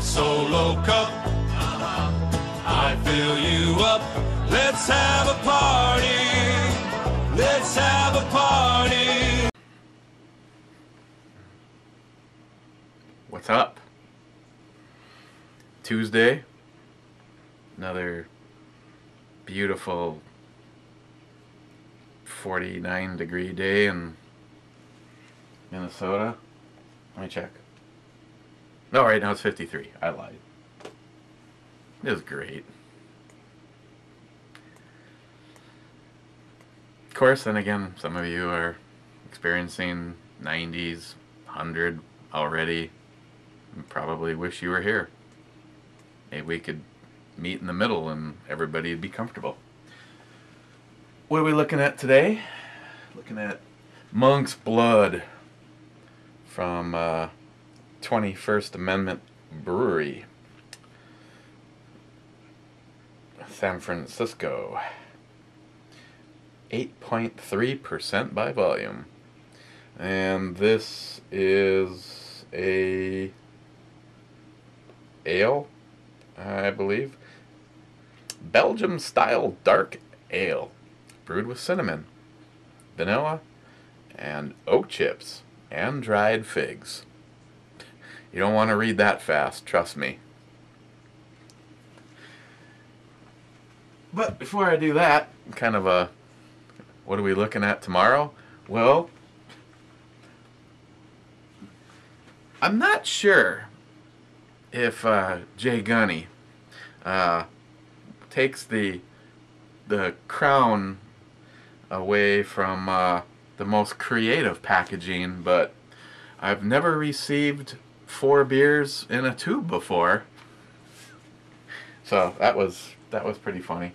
red Solo cup. I fill you up. Let's have a party. Let's have a party. What's up? Tuesday. Another beautiful 49-degree day in Minnesota. Let me check. No, right now it's 53. I lied. It was great. Of course, then again, some of you are experiencing 90s, 100 already. And probably wish you were here. Maybe we could meet in the middle and everybody would be comfortable. What are we looking at today? Looking at Monk's Blood from 21st Amendment Brewery, San Francisco. 8.3% by volume. And this is a ale, I believe. Belgium style dark ale, brewed with cinnamon, vanilla, and oak chips, and dried figs. You don't want to read that fast, trust me. But before I do that, kind of a, what are we looking at tomorrow? Well, I'm not sure if Jay Gunny takes the crown away from the most creative packaging, but I've never received 4 beers in a tube before, so that was pretty funny.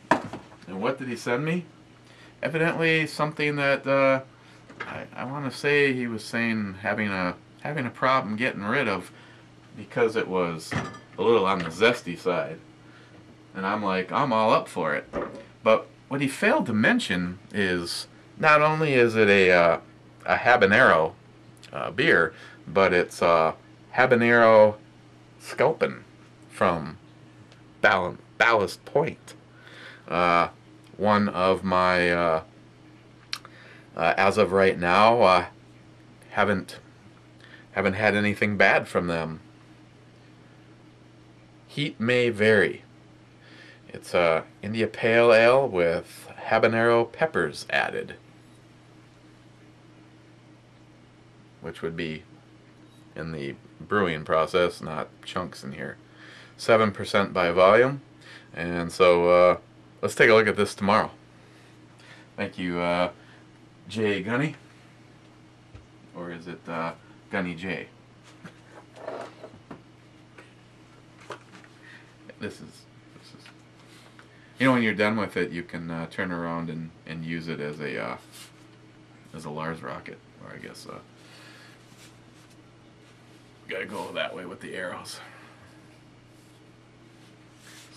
And what did he send me? Evidently something that I want to say he was saying having a problem getting rid of because it was a little on the zesty side. And I'm like, I'm all up for it. But what he failed to mention is not only is it a habanero beer, but it's habanero sculpin from Ballast Point. One of my as of right now, haven't had anything bad from them. Heat may vary. It's a India Pale Ale with habanero peppers added, which would be in the brewing process, not chunks in here. 7% by volume, and so let's take a look at this tomorrow. Thank you, Jay Gunny, or is it Gunny J? This is. You know, when you're done with it, you can turn around and use it as a Lars rocket, or I guess gotta go that way with the arrows.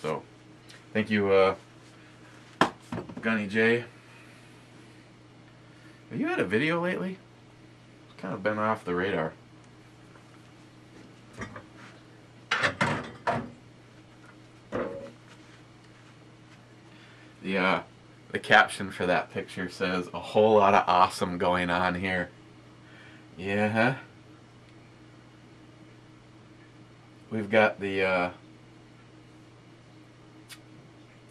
So, thank you, Gunny J. Have you had a video lately? It's kind of been off the radar. The caption for that picture says, "A whole lot of awesome going on here." Yeah. We've got the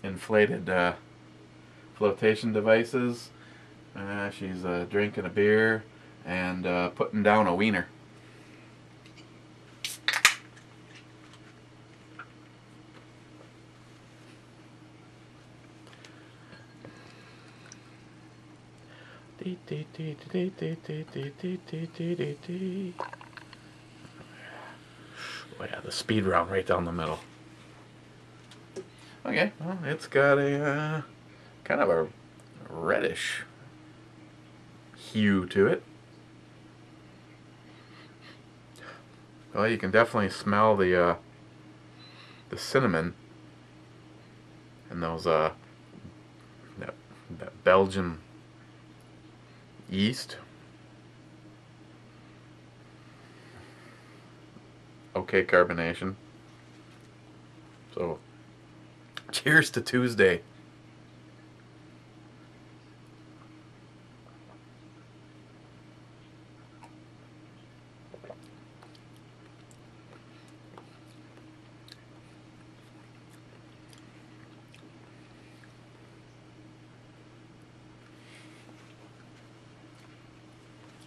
inflated flotation devices. She's drinking a beer and putting down a wiener. Oh yeah, the speed round right down the middle. Okay, well, it's got a kind of a reddish hue to it. Well, you can definitely smell the cinnamon and those that Belgian yeast. okay carbonation. So, cheers to Tuesday.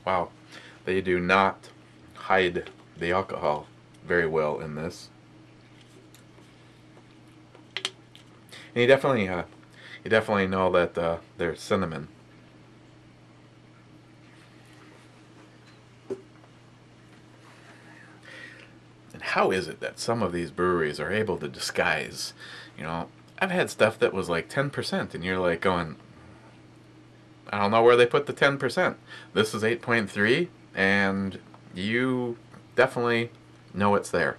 Wow, they do not hide the alcohol very well in this. And you definitely know that there's cinnamon. And how is it that some of these breweries are able to disguise, you know, I've had stuff that was like 10% and you're like going, I don't know where they put the 10%. This is 8.3 and you definitely know it's there.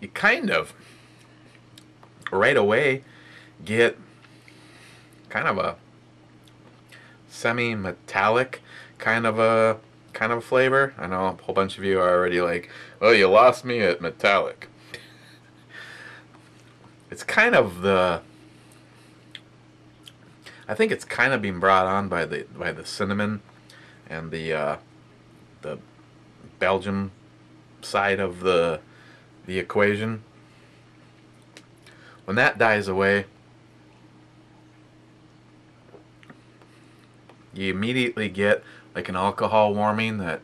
You kind of right away get kind of a semi-metallic kind of a flavor. I know a whole bunch of you are already like, well, you lost me at metallic. It's kind of I think it's kind of being brought on by the cinnamon and the Belgium side of the equation. When that dies away, you immediately get like an alcohol warming that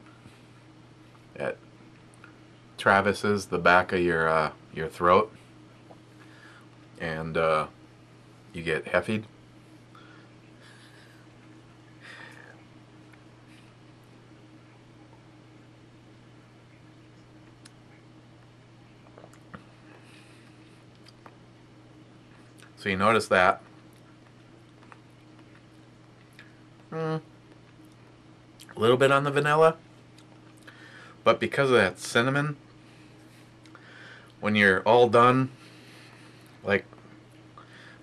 traverses the back of your throat, and you get heffied. So you notice that. A little bit on the vanilla, but because of that cinnamon, when you're all done, like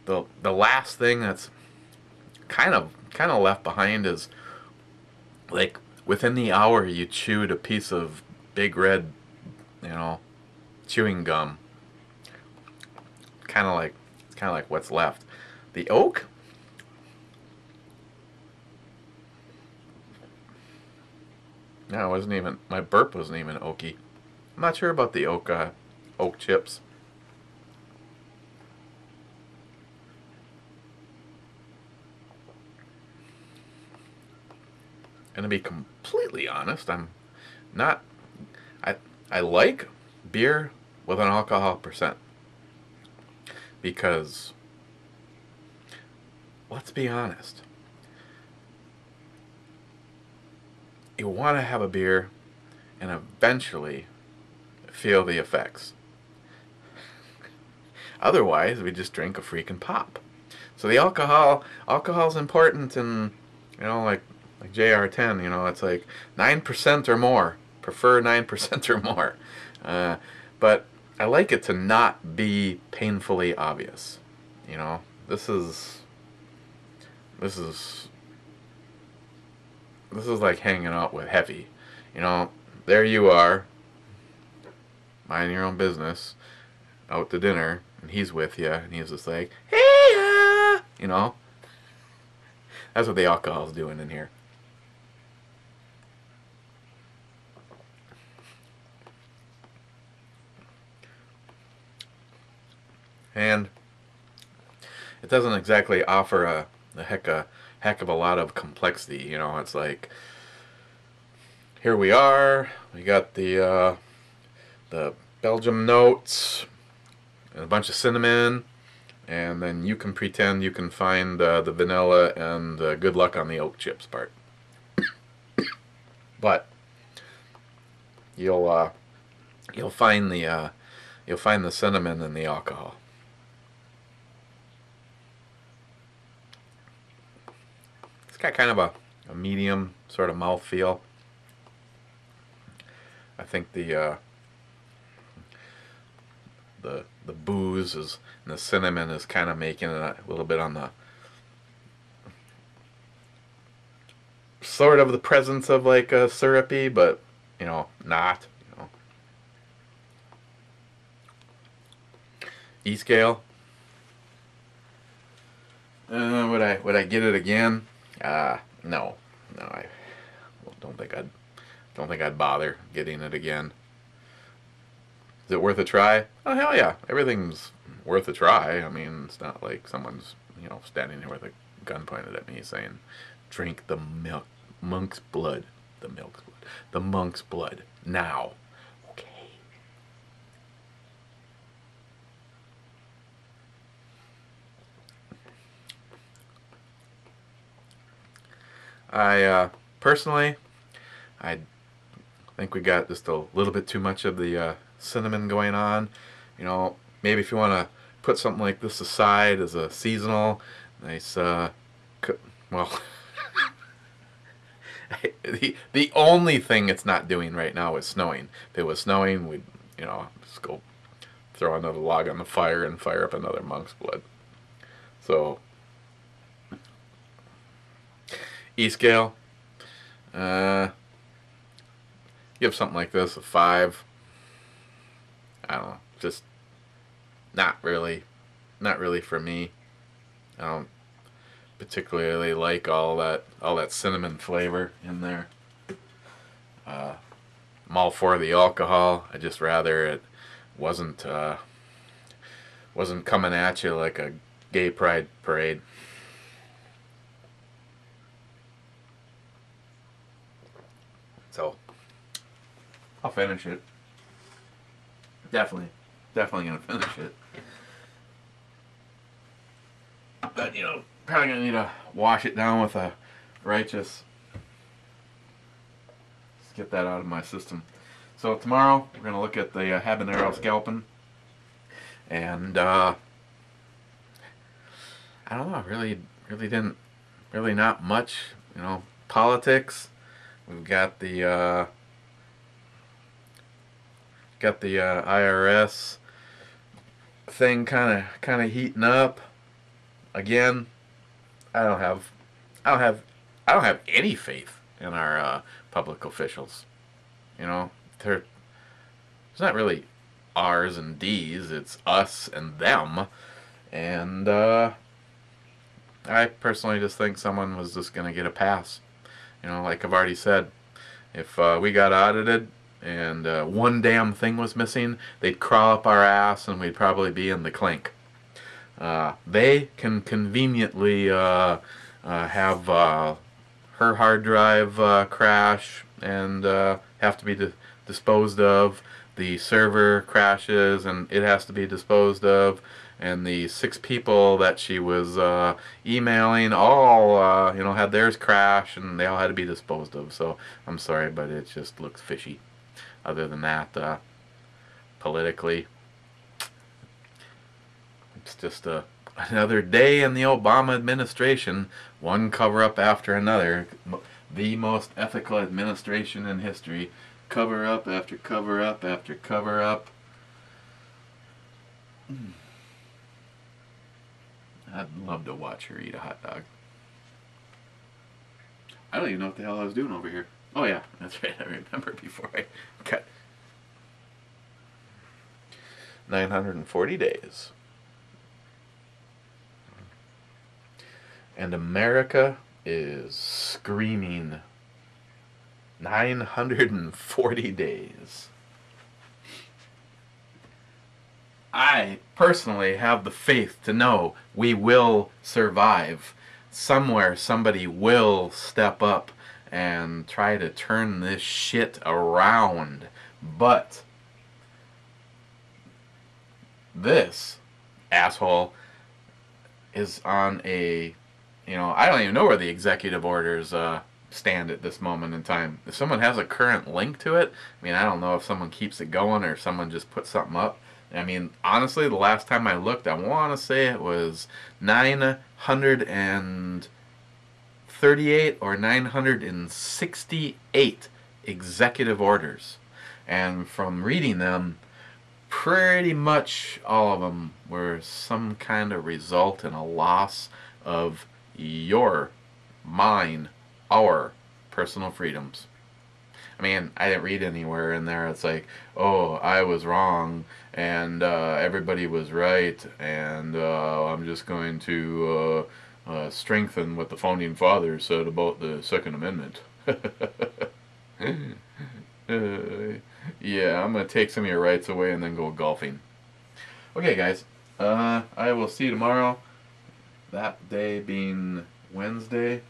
the last thing that's kind of left behind is like within the hour you chewed a piece of big red, you know, chewing gum. Kind of like what's left. The oak, no, it wasn't even, my burp wasn't even oaky. I'm not sure about the oak chips. And to be completely honest, I'm not, I like beer with an alcohol percent. Because, let's be honest, you want to have a beer and eventually feel the effects. Otherwise, we just drink a freaking pop. So the alcohol's important, and you know, like JR10, you know, it's like 9% or more. Prefer 9% or more. But I like it to not be painfully obvious. You know, this is like hanging out with Heavy. You know, there you are, minding your own business, out to dinner, and he's with you, and he's just like, hey, you know, that's what the alcohol's doing in here. And it doesn't exactly offer a heck of a lot of complexity. You know, it's like, here we are. We got the Belgium notes and a bunch of cinnamon, and then you can pretend you can find the vanilla, and good luck on the oak chips part. But you'll find the cinnamon and the alcohol. It's got kind of a medium sort of mouthfeel. I think the booze is, and the cinnamon is kind of making it a little bit on the sort of the presence of like a syrupy, but you know, not. You know. E-scale. Would I get it again? No, I don't think I'd bother getting it again. Is it worth a try? Oh hell yeah, everything's worth a try. I mean, it's not like someone's standing there with a gun pointed at me saying, "Drink the monk's blood, the monk's blood now." Okay. Personally, I think we got just a little bit too much of the cinnamon going on. You know, maybe if you want to put something like this aside as a seasonal, nice, well, the only thing it's not doing right now is snowing. If it was snowing, we'd, just go throw another log on the fire and fire up another monk's blood. So, E-scale, give something like this a 5. I don't know, just not really for me. I don't particularly like all that cinnamon flavor in there. I'm all for the alcohol. I just rather it wasn't coming at you like a gay pride parade. So I'll finish it. Definitely gonna finish it. But probably gonna need to wash it down with a righteous. Let's get that out of my system. So tomorrow we're gonna look at the habanero scalping, and I don't know. Really not much. Politics. We've got the IRS thing kind of heating up again. I don't have any faith in our public officials. It's not really R's and D's. It's us and them. And I personally just think someone was just gonna get a pass. Like I've already said, if we got audited and one damn thing was missing, they'd crawl up our ass and we'd probably be in the clink. They can conveniently have her hard drive crash and have to be disposed of. The server crashes and it has to be disposed of. And the 6 people that she was emailing all, had theirs crash and they all had to be disposed of. So I'm sorry, but it just looks fishy. Other than that, politically, it's just another day in the Obama administration. One cover-up after another. The most ethical administration in history. Cover-up after cover-up after cover-up. I'd love to watch her eat a hot dog. I don't even know what the hell I was doing over here. Oh yeah, that's right. I remember before I cut. 940 days. And America is screaming 940 days. I personally have the faith to know we will survive. Somewhere somebody will step up and try to turn this shit around. But this asshole is on a, I don't even know where the executive orders stand at this moment in time. If someone has a current link to it, I don't know if someone keeps it going or if someone just puts something up. Honestly, the last time I looked, I want to say it was 938 or 968 executive orders. And from reading them, pretty much all of them were some kind of result in a loss of your, mine, our personal freedoms. I mean, I didn't read anywhere in there it's like, oh, I was wrong and everybody was right, and I'm just going to strengthen what the founding fathers said about the Second Amendment. Yeah, I'm going to take some of your rights away and then go golfing. Okay, guys. I will see you tomorrow. That day being Wednesday.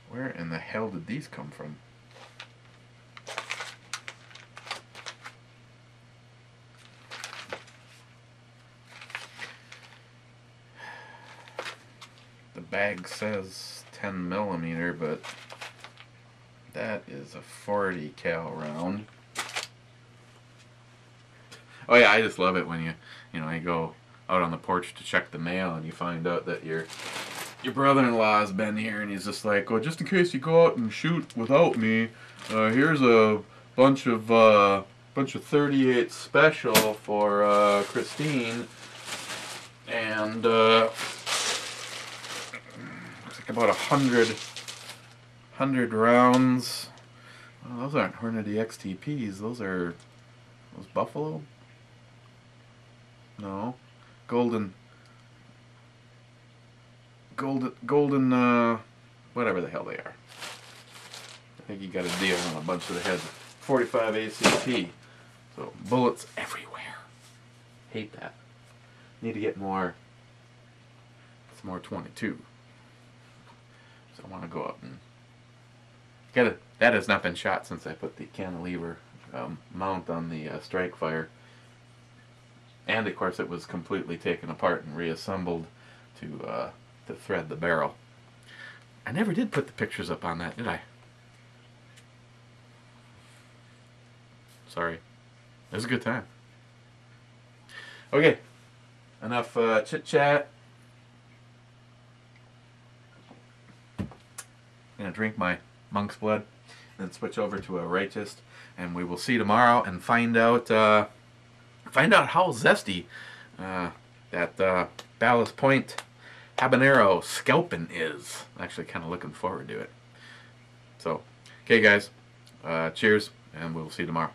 Where in the hell did these come from? The bag says 10 millimeter, but that is a 40 cal round. Oh yeah, I just love it when you go out on the porch to check the mail and you find out that your brother-in-law has been here, and he's just like, well, just in case you go out and shoot without me, here's a bunch of 38 special for Christine, and looks like about 100 rounds. Oh, those aren't Hornady XTPs. Those Buffalo? No, golden, whatever the hell they are. I think you got a deal on a bunch of the heads. 45 ACP. So bullets everywhere. Hate that. Need to get more. It's more 22. So I want to go up and get it. That has not been shot since I put the cantilever mount on the strike fire. And of course it was completely taken apart and reassembled to thread the barrel. I never did put the pictures up on that, did I? Sorry. It was a good time. Okay. Enough chit-chat. I'm going to drink my monk's blood, then switch over to a righteous, and we will see tomorrow and find out how zesty that Ballast Point habanero scalping is. Actually kind of looking forward to it. So, okay guys, cheers, and we'll see you tomorrow.